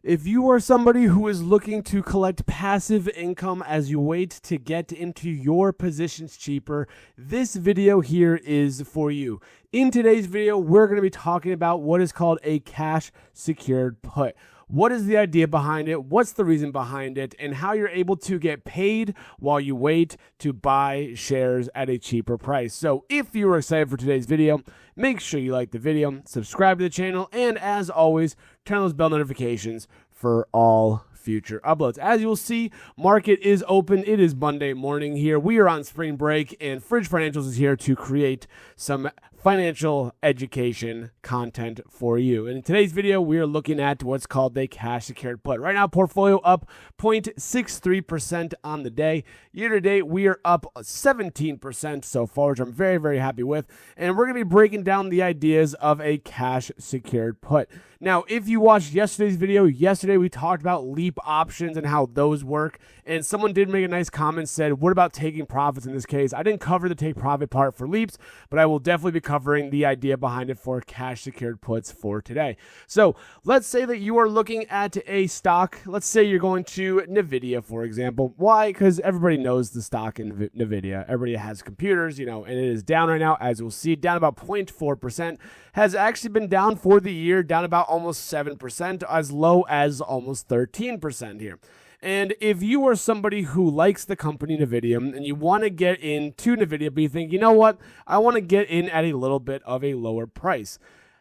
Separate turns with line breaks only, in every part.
If you are somebody who is looking to collect passive income as you wait to get into your positions cheaper, this video here is for you. In today's video, we're going to be talking about what is called a cash secured put. What is the idea behind it? What's the reason behind it? And how you're able to get paid while you wait to buy shares at a cheaper price. So if you are excited for today's video, make sure you like the video, subscribe to the channel, and as always, turn on those bell notifications for all future uploads. As you will see, market is open. It is Monday morning here. We are on spring break, and Fridge Financials is here to create some financial education content for you. And in today's video, we are looking at what's called a cash secured put. Right now, portfolio up 0.63% on the day. Year to date, we are up 17% so far, which I'm very, very happy with. And we're going to be breaking down the ideas of a cash secured put. Now, if you watched yesterday's video, yesterday we talked about leap options and how those work. And someone did make a nice comment, said, what about taking profits in this case? I didn't cover the take profit part for leaps, but I will definitely be covering the idea behind it for cash secured puts for today. So let's say that you are looking at a stock. Let's say you're going to NVIDIA, for example. Why? Because everybody knows the stock in NVIDIA. Everybody has computers, and it is down right now, as we'll see, down about 0.4%. Has actually been down for the year, down about almost 7%, as low as almost 13% here. And if you are somebody who likes the company NVIDIA and you want to get into NVIDIA, but you think, you know what, I want to get in at a little bit of a lower price.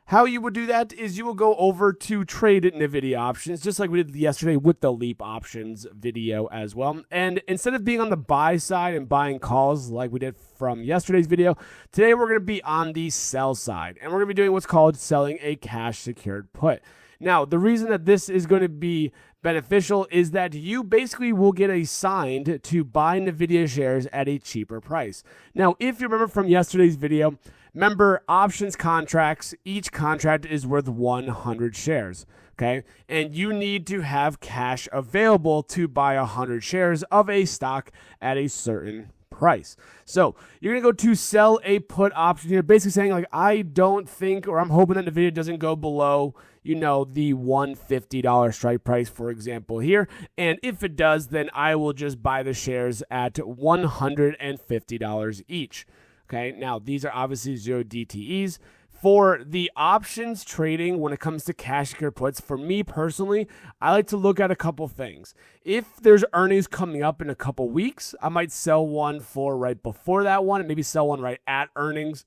How you would do that is you will go over to trade NVIDIA options, just like we did yesterday with the leap options video as well. And instead of being on the buy side and buying calls like we did from yesterday's video, today we're going to be on the sell side. And we're going to be doing what's called selling a cash secured put. Now, the reason that this is going to be beneficial is that you basically will get assigned to buy NVIDIA shares at a cheaper price. Now, if you remember from yesterday's video, remember options contracts, each contract is worth 100 shares, okay? And you need to have cash available to buy 100 shares of a stock at a certain price. So you're going to go to sell a put option here, basically saying like, I don't think, or I'm hoping that NVIDIA doesn't go below, the $150 strike price, for example, here. And if it does, then I will just buy the shares at $150 each. Okay, now these are obviously 0 DTEs. For the options trading, when it comes to cash secured puts, for me personally, I like to look at a couple things. If there's earnings coming up in a couple weeks, I might sell one for right before that one and maybe sell one right at earnings,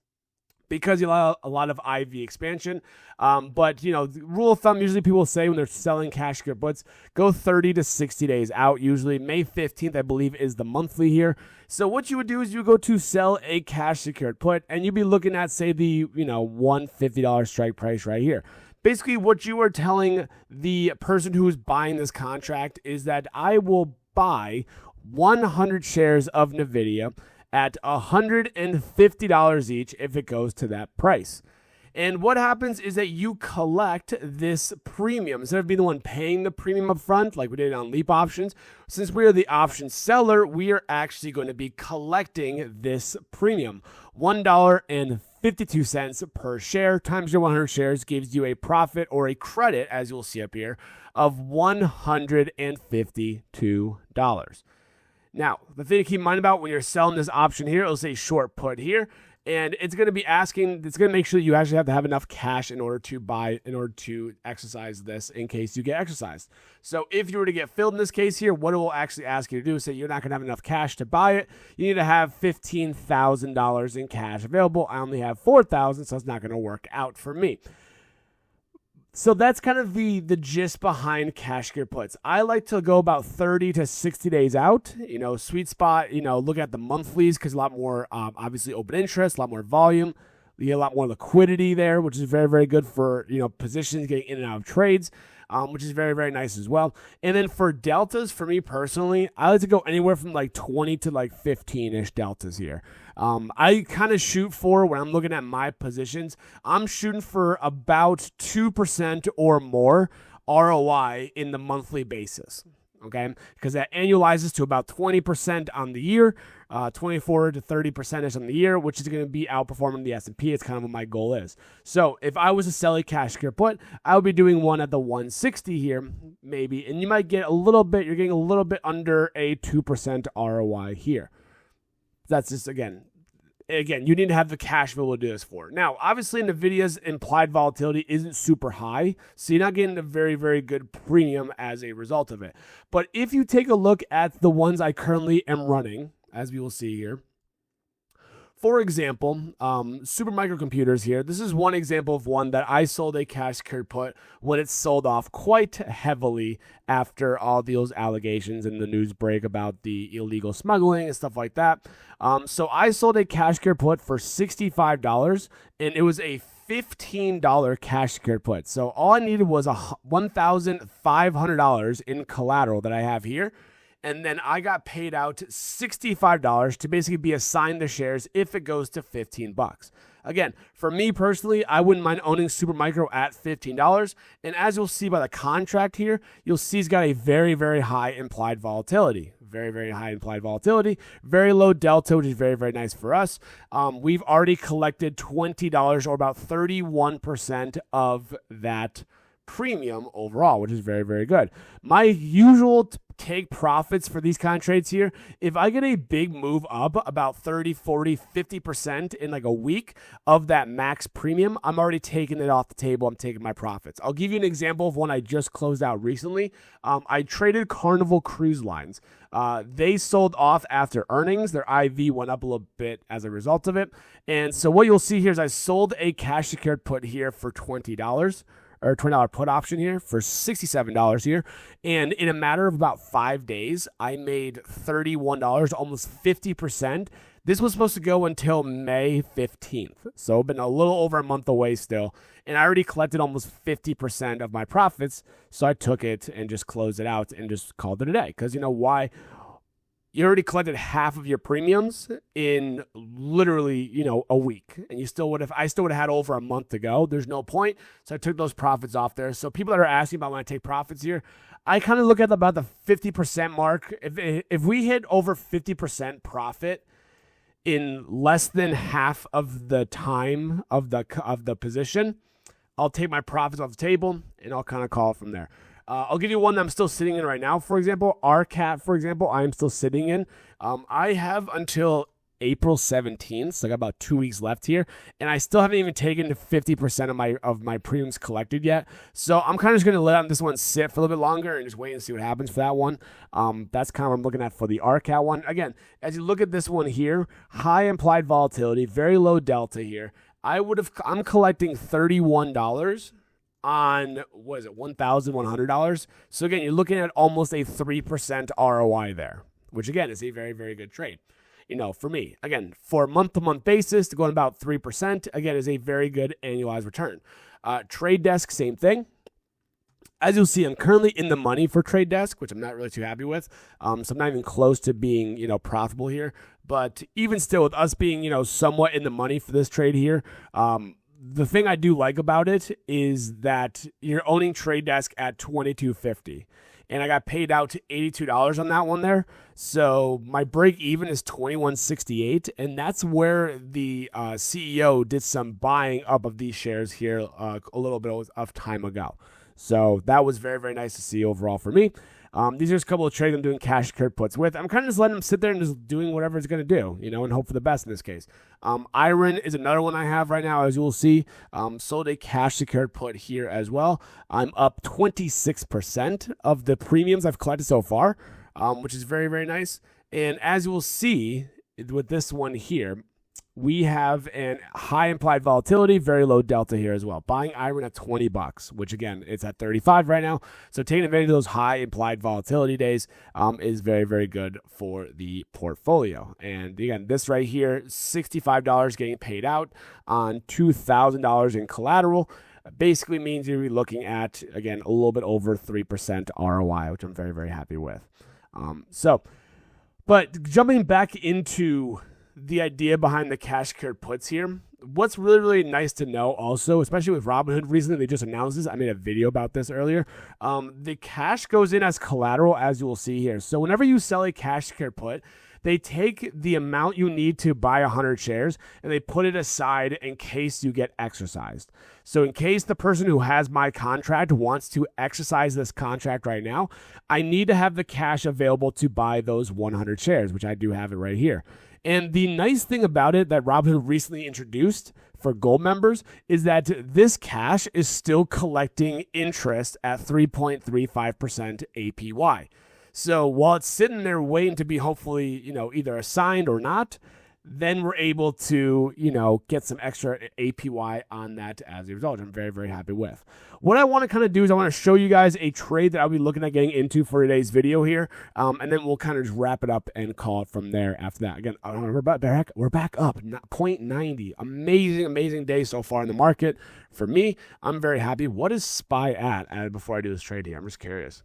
because you allow a lot of IV expansion. But, the rule of thumb, usually people say when they're selling cash secured puts, go 30 to 60 days out. Usually May 15th, I believe, is the monthly here. So what you would do is you go to sell a cash secured put, and you'd be looking at, say, the, $150 strike price right here. Basically, what you are telling the person who is buying this contract is that I will buy 100 shares of NVIDIA at $150 each if it goes to that price. And what happens is that you collect this premium. Instead of being the one paying the premium up front, like we did on leap options, since we are the option seller, we are actually going to be collecting this premium. $1.52 per share times your 100 shares gives you a profit or a credit, as you'll see up here, of $152. Now, the thing to keep in mind about when you're selling this option here, it'll say short put here, and it's going to be asking, it's going to make sure that you actually have to have enough cash in order to exercise this in case you get exercised. So if you were to get filled in this case here, what it will actually ask you to do is say you're not going to have enough cash to buy it. You need to have $15,000 in cash available. I only have $4,000, so it's not going to work out for me. So that's kind of the gist behind cash secured puts. I like to go about 30 to 60 days out, sweet spot, look at the monthlies because a lot more, obviously open interest, a lot more volume. You get a lot more liquidity there, which is very, very good for, positions getting in and out of trades, which is very, very nice as well. And then for deltas, for me personally, I like to go anywhere from like 20 to like 15-ish deltas here. I kind of shoot for, when I'm looking at my positions, I'm shooting for about 2% or more ROI in the monthly basis. okay? Because that annualizes to about 20% on the year, 24 to 30% on the year, which is going to be outperforming the S&P. It's kind of what my goal is. So if I was to sell a cash secure put, I would be doing one at the 160 here, maybe, and you might get a little bit, you're getting a little bit under a 2% ROI here. That's just, again, you need to have the cash available to do this for. Now, obviously, NVIDIA's implied volatility isn't super high, so you're not getting a very, very good premium as a result of it. But if you take a look at the ones I currently am running, as we will see here, for example, Supermicro Computers here. This is one example of one that I sold a cash secured put when it sold off quite heavily after all those allegations and the news break about the illegal smuggling and stuff like that. So I sold a cash secured put for $65, and it was a $15 cash secured put. So all I needed was $1,500 in collateral that I have here. And then I got paid out $65 to basically be assigned the shares if it goes to $15. Again, for me personally, I wouldn't mind owning Supermicro at $15. And as you'll see by the contract here, you'll see it's got a very, very high implied volatility. Very, very high implied volatility. Very low delta, which is very, very nice for us. We've already collected $20 or about 31% of that premium overall, which is very, very good. My usual take profits for these kind of trades here, if I get a big move up about 30, 40, 50% in like a week of that max premium, I'm already taking it off the table. I'm taking my profits. I'll give you an example of one I just closed out recently. I traded Carnival Cruise Lines. They sold off after earnings. Their IV went up a little bit as a result of it. And so what you'll see here is I sold a cash secured put here for $20. Or $20 put option here for $67 here. And in a matter of about 5 days, I made $31, almost 50%. This was supposed to go until May 15th. So been a little over a month away still. And I already collected almost 50% of my profits. So I took it and just closed it out and just called it a day. Because you know why? You already collected half of your premiums in literally, a week. And I still would have had over a month to go. There's no point. So I took those profits off there. So people that are asking about when I take profits here, I kind of look at about the 50% mark. If we hit over 50% profit in less than half of the time of the position, I'll take my profits off the table and I'll kind of call it from there. I'll give you one that I'm still sitting in right now. For example, RCAT, for example, I am still sitting in. I have until April 17th, so I got about 2 weeks left here, and I still haven't even taken 50% of my premiums collected yet. So I'm kind of just going to let this one sit for a little bit longer and just wait and see what happens for that one. That's kind of what I'm looking at for the RCAT one. Again, as you look at this one here, high implied volatility, very low delta here. I'm collecting $31 on, what is it, $1,100. So again, you're looking at almost a 3% ROI there, which again is a very, very good trade. For me, again, for a month-to-month basis, to go on about 3%, again, is a very good annualized return. Trade Desk, same thing. As you'll see, I'm currently in the money for Trade Desk, which I'm not really too happy with. So I'm not even close to being, profitable here. But even still, with us being, somewhat in the money for this trade here, the thing I do like about it is that you're owning Trade Desk at $22.50. And I got paid out to $82 on that one there. So my break even is $21.68. And that's where the CEO did some buying up of these shares here a little bit of time ago. So that was very, very nice to see overall for me. These are just a couple of trades I'm doing cash secured puts with. I'm kind of just letting them sit there and just doing whatever it's going to do, and hope for the best in this case. Iron is another one I have right now, as you will see. Sold a cash secured put here as well. I'm up 26% of the premiums I've collected so far, which is very, very nice. And as you will see with this one here, we have a high implied volatility, very low delta here as well. Buying iron at $20, which again, it's at 35 right now. So taking advantage of those high implied volatility days is very, very good for the portfolio. And again, this right here, $65 getting paid out on $2,000 in collateral. Basically means you're looking at, again, a little bit over 3% ROI, which I'm very, very happy with. But jumping back into the idea behind the cash secured puts here, what's really, really nice to know also, especially with Robinhood recently, they just announced this. I made a video about this earlier. The cash goes in as collateral, as you will see here. So whenever you sell a cash secured put, they take the amount you need to buy 100 shares and they put it aside in case you get exercised. So in case the person who has my contract wants to exercise this contract right now, I need to have the cash available to buy those 100 shares, which I do have it right here. And the nice thing about it that Robinhood recently introduced for gold members is that this cash is still collecting interest at 3.35% APY. So while it's sitting there waiting to be hopefully, either assigned or not, then we're able to, get some extra APY on that as a result. I'm very, very happy with. What I want to kind of do is I want to show you guys a trade that I'll be looking at getting into for today's video here. And then we'll kind of just wrap it up and call it from there after that. Again, we're back up, 0.90. Amazing, amazing day so far in the market. For me, I'm very happy. What is SPY at before I do this trade here? I'm just curious.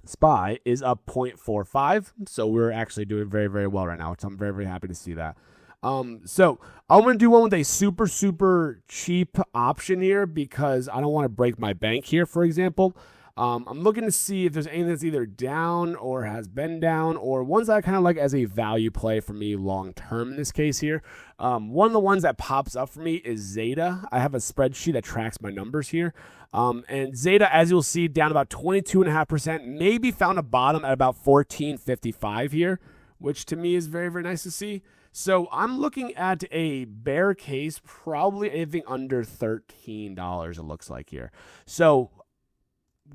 SPY is up 0.45, so we're actually doing very, very well right now, which I'm very, very happy to see that. So I'm going to do one with a super, super cheap option here because I don't want to break my bank here, for example. I'm looking to see if there's anything that's either down or has been down or ones that I kind of like as a value play for me long term in this case here. One of the ones that pops up for me is Zeta. I have a spreadsheet that tracks my numbers here. And Zeta, as you'll see, down about 22.5%, maybe found a bottom at about 14.55 here, which to me is very, very nice to see. So I'm looking at a bear case, probably anything under $13, it looks like here. So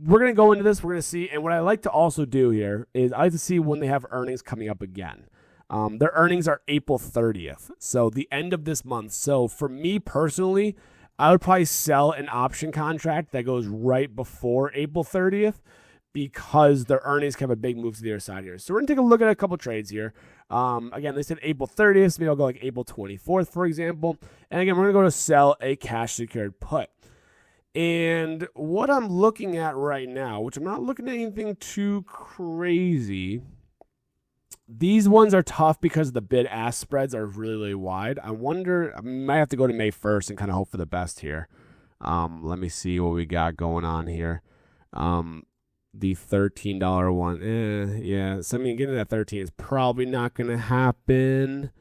we're going to go into this. We're going to see. And what I like to also do here is I like to see when they have earnings coming up again. Their earnings are April 30th, so the end of this month. So for me personally, I would probably sell an option contract that goes right before April 30th because their earnings can have a big move to the other side here. So we're going to take a look at a couple trades here. Again, they said April 30th. So maybe I'll go like April 24th, for example. And again, we're going to go to sell a cash secured put. And what I'm looking at right now, which I'm not looking at anything too crazy, these ones are tough because the bid-ask spreads are really, really wide. I wonder, I might have to go to May 1st and kind of hope for the best here. Let me see what we got going on here. The $13 one, yeah. So, I mean, getting that 13 is probably not going to happen.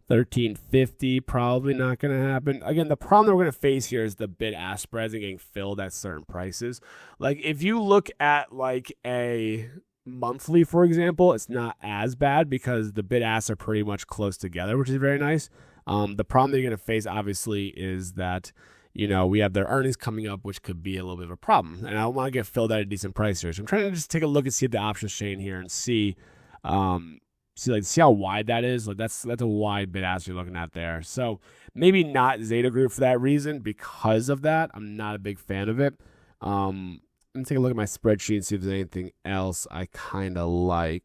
$13.50, probably not going to happen. Again, the problem that we're going to face here is the bid-ask spreads and getting filled at certain prices. Like, if you look at, like, a monthly, for example, it's not as bad because the bid-asks are pretty much close together, which is very nice. The problem that you're going to face, obviously, is that, we have their earnings coming up, which could be a little bit of a problem. And I want to get filled at a decent price here. So I'm trying to just take a look and see the options chain here and see how wide that is. Like that's a wide bid ask you're looking at there. So maybe not Zeta Group for that reason. Because of that, I'm not a big fan of it. Let me take a look at my spreadsheet and see if there's anything else I kind of like.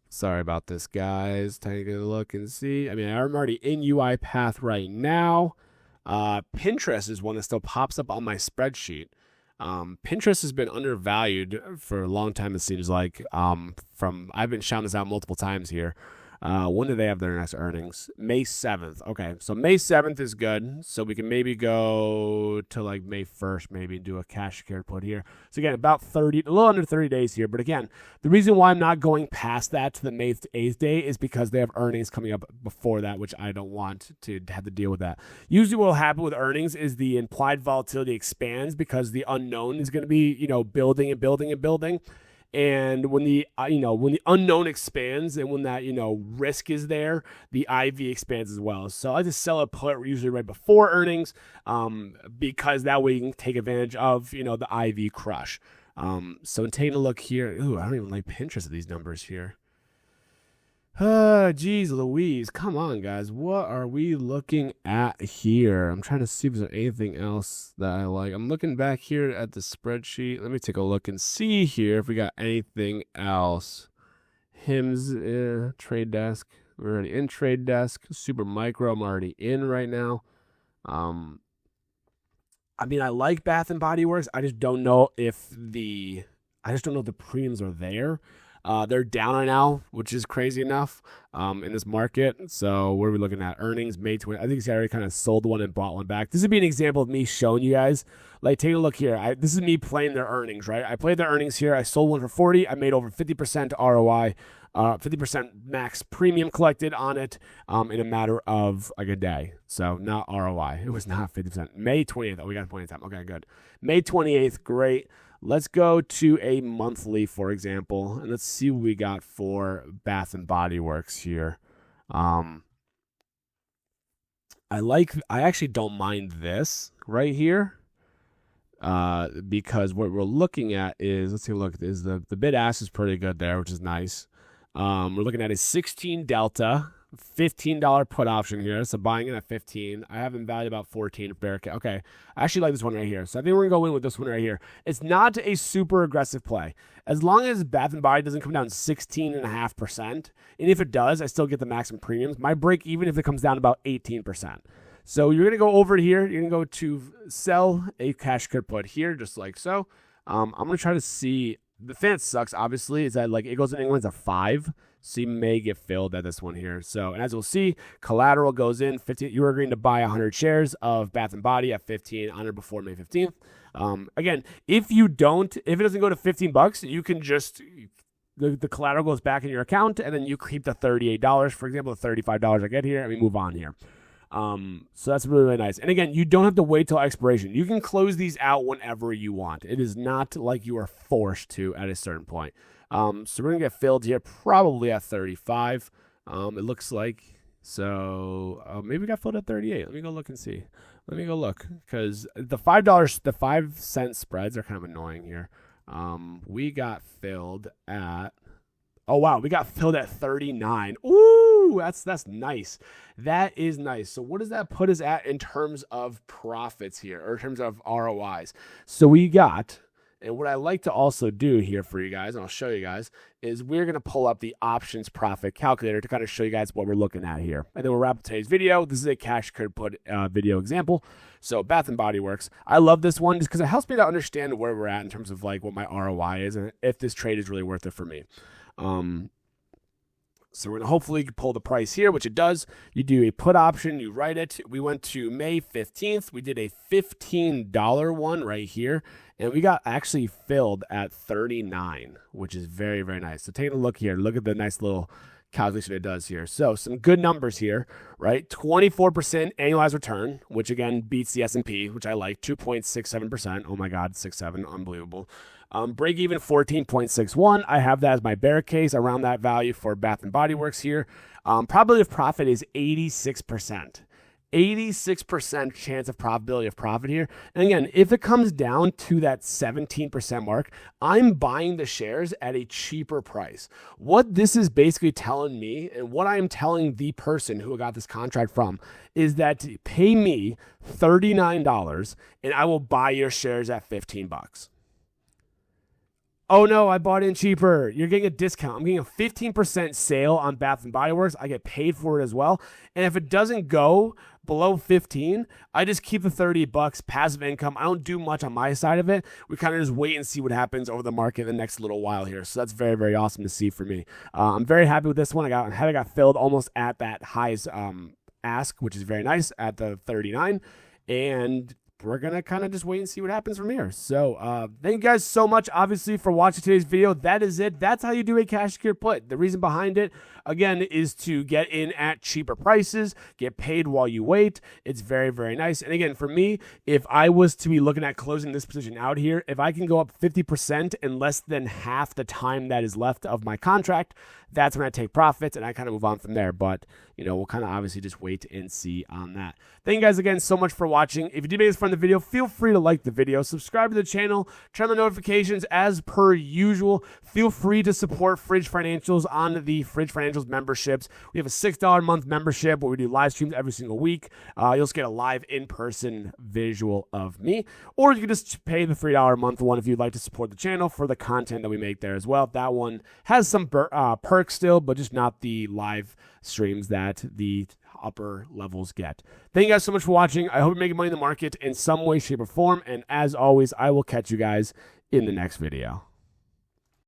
Sorry about this, guys. Take a look and see. I mean, I'm already in UiPath right now. Pinterest is one that still pops up on my spreadsheet. Pinterest has been undervalued for a long time, it seems like. I've been shouting this out multiple times here. When do they have their next earnings? May 7th. Okay, so May 7th is good. So we can maybe go to like May 1st, maybe do a cash secured put here. So again, about a little under 30 days here. But again, the reason why I'm not going past that to the May 8th day is because they have earnings coming up before that, which I don't want to have to deal with that. Usually what will happen with earnings is the implied volatility expands because the unknown is going to be, building and building and building. And when the unknown expands and when that, risk is there, the IV expands as well. So I just sell a put usually right before earnings because that way you can take advantage of, the IV crush. So in taking a look here, I don't even like Pinterest of these numbers here. Geez Louise. Come on, guys. What are we looking at here? I'm trying to see if there's anything else that I like. I'm looking back here at the spreadsheet. Let me take a look and see here if we got anything else. HIMS, Trade Desk. We're already in Trade Desk. Super Micro, I'm already in right now. I mean, I like Bath and Body Works. I just don't know if the premiums are there. They're down right now, which is crazy enough in this market. So what are we looking at? Earnings May 20. I think he's already kind of sold one and bought one back. This would be an example of me showing you guys. Like, take a look here. This is me playing their earnings, right? I played their earnings here. I sold one for 40. I made over 50% ROI. 50% max premium collected on it in a matter of like a day. So not ROI. It was not 50%. May 28th. Oh, we got plenty of time. Okay, good. May 28th. Great. Let's go to a monthly, for example, and let's see what we got for Bath and Body Works here. I actually don't mind this right here. Because what we're looking at is, let's take a look, is the bid ask is pretty good there, which is nice. We're looking at a 16 delta, $15 put option here. So buying it at 15. I have them valued about 14 if bear. Okay. I actually like this one right here. So I think we're going to go in with this one right here. It's not a super aggressive play. As long as Bath and Body doesn't come down 16.5%, and if it does, I still get the maximum premiums. My break, even if it comes down about 18%. So you're going to go over here. You're going to go to sell a cash could put here, just like so. I'm going to try to see. The fan sucks, obviously, is that like it goes in England's a 5, so you may get filled at this one here. So, and as we'll see, collateral goes in 15. You were agreeing to buy 100 shares of Bath and Body at 15 on or before May 15th. Again, if it doesn't go to $15, you can just the collateral goes back in your account, and then you keep the $38, for example, the $35 I get here, and we move on here. So that's really, really nice. And again, you don't have to wait till expiration. You can close these out whenever you want. It is not like you are forced to at a certain point. So we're going to get filled here probably at 35. It looks like. So maybe we got filled at 38. Let me go look and see. Let me go look, because the $5, the 5-cent spreads are kind of annoying here. We got filled at, oh wow, we got filled at 39. Ooh, that's nice. That is nice. So what does that put us at in terms of profits here, or in terms of ROIs? So we got, and what I like to also do here for you guys, and I'll show you guys, is we're going to pull up the options profit calculator to kind of show you guys what we're looking at here. And then we'll wrap up today's video. This is a cash could put video example. So Bath and Body Works. I love this one just because it helps me to understand where we're at in terms of like what my ROI is and if this trade is really worth it for me. So we're going to hopefully pull the price here, which it does. You do a put option, you write it. We went to May 15th. We did a $15 one right here, and we got actually filled at 39, which is very, very nice. So taking a look here, look at the nice little calculation it does here. So some good numbers here, right? 24% annualized return, which again beats the S&P, which I like, 2.67%. Oh my God, 6.7, unbelievable. Break even 14.61. I have that as my bear case around that value for Bath and Body Works here. Probability of profit is 86%. 86% chance of probability of profit here. And again, if it comes down to that 17% mark, I'm buying the shares at a cheaper price. What this is basically telling me, and what I am telling the person who got this contract from, is that pay me $39 and I will buy your shares at $15. Oh no, I bought in cheaper. You're getting a discount. I'm getting a 15% sale on Bath and Body Works. I get paid for it as well. And if it doesn't go below 15, I just keep the $30 passive income. I don't do much on my side of it. We kind of just wait and see what happens over the market the next little while here. So that's very, very awesome to see for me. I'm very happy with this one. I got filled almost at that highest ask, which is very nice, at the 39. And we're going to kind of just wait and see what happens from here. So thank you guys so much, obviously, for watching today's video. That is it. That's how you do a cash secured put. The reason behind it, again, is to get in at cheaper prices, get paid while you wait. It's very, very nice. And again, for me, if I was to be looking at closing this position out here, if I can go up 50% in less than half the time that is left of my contract, that's when I take profits and I kind of move on from there. But, you know, we'll kind of obviously just wait and see on that. Thank you guys again so much for watching. If you did make this from the video, feel free to like the video, subscribe to the channel, turn on the notifications as per usual. Feel free to support Fridge Financials on the Fridge Financials memberships. We have a $6 a month membership where we do live streams every single week. You'll just get a live in-person visual of me, or you can just pay the $3 a month one if you'd like to support the channel for the content that we make there as well. That one has some perks still, but just not the live streams that the upper levels get. Thank you guys so much for watching. I hope you're making money in the market in some way, shape, or form. And as always, I will catch you guys in the next video.